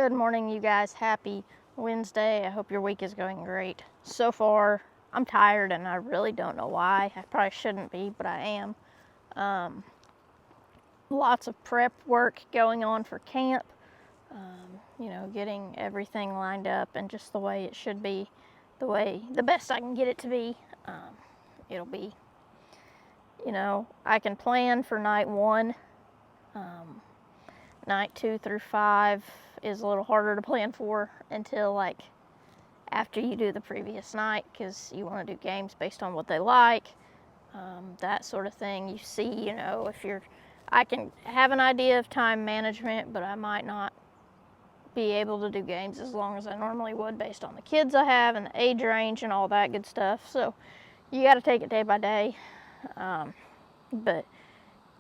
Good morning, you guys. Happy Wednesday. I hope your week is going great. So far, I'm tired and I really don't know why. I probably shouldn't be, but I am. Lots of prep work going on for camp. Getting everything lined up and just the way it should be, the best I can get it to be. It'll be, I can plan for night 1. Night 2 through 5 is a little harder to plan for until after you do the previous night, because you want to do games based on what they like, that sort of thing. You see, I can have an idea of time management, but I might not be able to do games as long as I normally would based on the kids I have and the age range and all that good stuff. So you got to take it day by day. But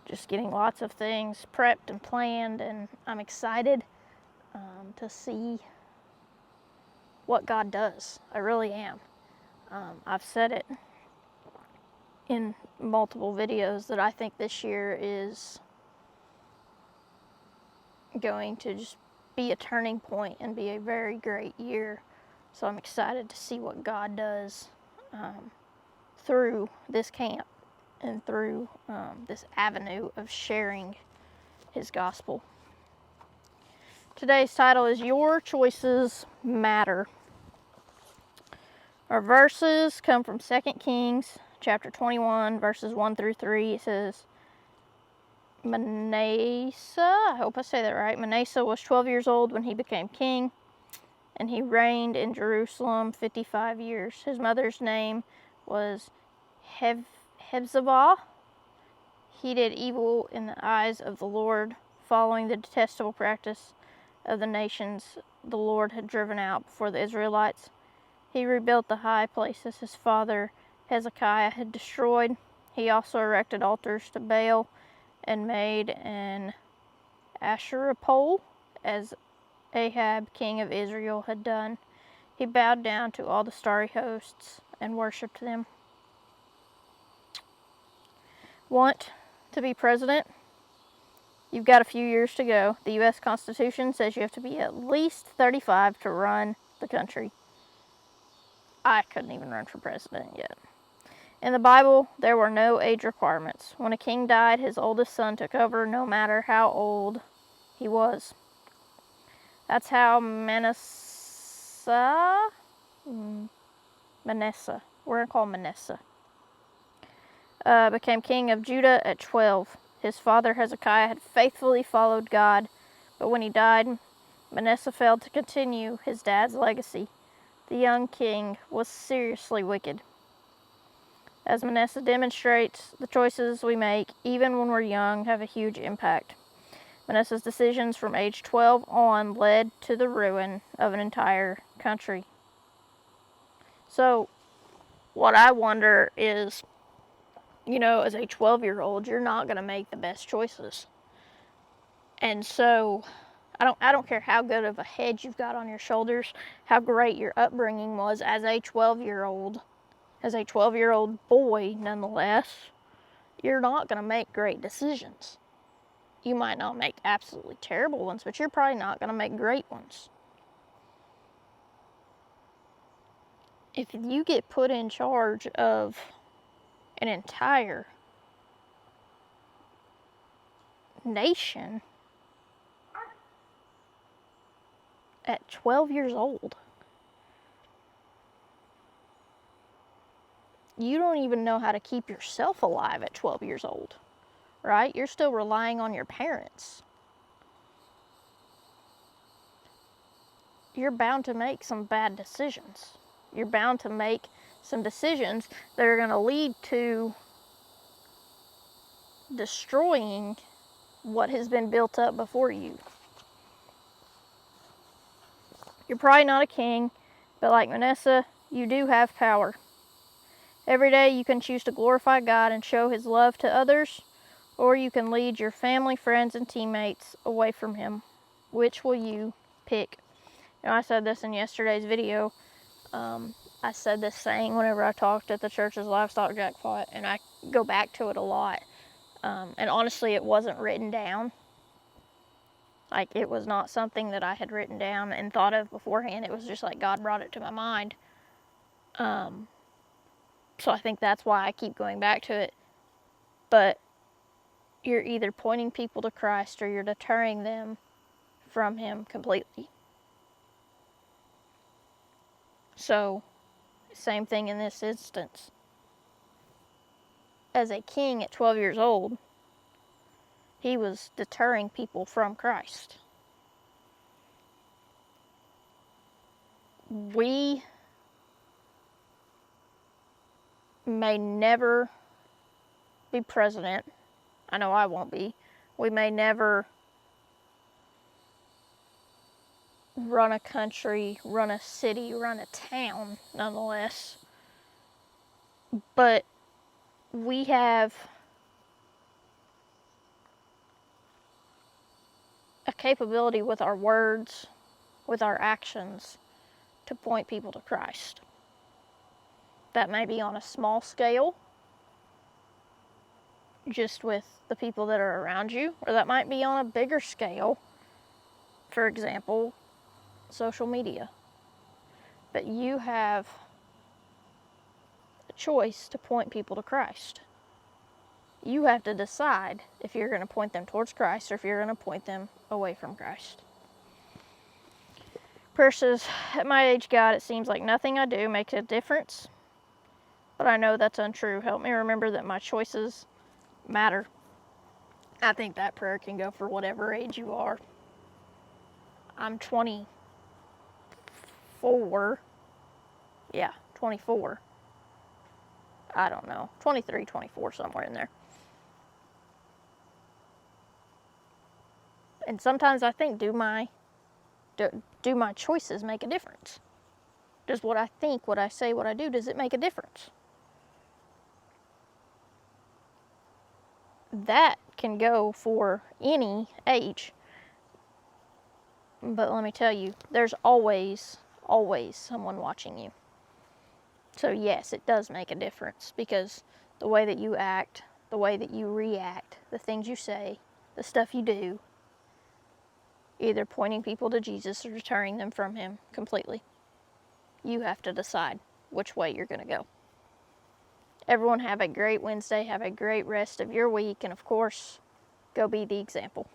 just getting lots of things prepped and planned, and I'm excited to see what God does. I really am. I've said it in multiple videos that I think this year is going to just be a turning point and be a very great year. So I'm excited to see what God does through this camp and through this avenue of sharing His gospel. Today's title is Your Choices Matter. Our verses come from 2 Kings chapter 21, verses 1 through 3. It says, Manasseh, I hope I say that right. Manasseh was 12 years old when he became king, and he reigned in Jerusalem 55 years. His mother's name was Hephzibah. He did evil in the eyes of the Lord, following the detestable practice of the nations the Lord had driven out before the Israelites. He rebuilt the high places his father Hezekiah had destroyed. He also erected altars to Baal and made an Asherah pole, as Ahab, king of Israel, had done. He bowed down to all the starry hosts and worshipped them. Want to be president? You've got a few years to go. The U.S. Constitution says you have to be at least 35 to run the country. I couldn't even run for president yet. In the Bible, there were no age requirements. When a king died, his oldest son took over, no matter how old he was. That's how Manasseh, we're going to call him Manasseh, became king of Judah at 12. His father Hezekiah had faithfully followed God, but when he died, Manasseh failed to continue his dad's legacy. The young king was seriously wicked. As Manasseh demonstrates, the choices we make, even when we're young, have a huge impact. Manasseh's decisions from age 12 on led to the ruin of an entire country. So, what I wonder is, as a 12-year-old, you're not going to make the best choices. And so, I don't care how good of a head you've got on your shoulders, how great your upbringing was as a 12-year-old boy, nonetheless, you're not going to make great decisions. You might not make absolutely terrible ones, but you're probably not going to make great ones. If you get put in charge of an entire nation at 12 years old, you don't even know how to keep yourself alive at 12 years old, right? You're still relying on your parents. You're bound to make some bad decisions. You're bound to make some decisions that are going to lead to destroying what has been built up before you. You're probably not a king, but like Manasseh, you do have power. Every day you can choose to glorify God and show His love to others, or you can lead your family, friends, and teammates away from Him. Which will you pick? I said this in yesterday's video. I said this saying whenever I talked at the church's livestock jackpot, and I go back to it a lot. And honestly, it wasn't written down. Like, it was not something that I had written down and thought of beforehand. It was just like God brought it to my mind. So I think that's why I keep going back to it. But you're either pointing people to Christ or you're deterring them from Him completely. So, same thing in this instance. As a king at 12 years old, he was deterring people from Christ. We may never be president. I know I won't be. We may never run a country, run a city, run a town, nonetheless. But we have a capability with our words, with our actions, to point people to Christ. That may be on a small scale, just with the people that are around you, or that might be on a bigger scale, for example, social media. But you have a choice to point people to Christ. You have to decide if you're going to point them towards Christ or if you're going to point them away from Christ. Prayer says, at my age, God, it seems like nothing I do makes a difference, but I know that's untrue. Help me remember that my choices matter. I think that prayer can go for whatever age you are. I'm 24. Yeah, 24. I don't know. 23, 24, somewhere in there. And sometimes I think, do my choices make a difference? Does what I think, what I say, what I do, does it make a difference? That can go for any age. But let me tell you, there's always someone watching you. So yes, it does make a difference, because the way that you act, the way that you react, the things you say, the stuff you do, either pointing people to Jesus or deterring them from Him completely. You have to decide which way you're going to go. Everyone have a great Wednesday. Have a great rest of your week. And of course, go be the example.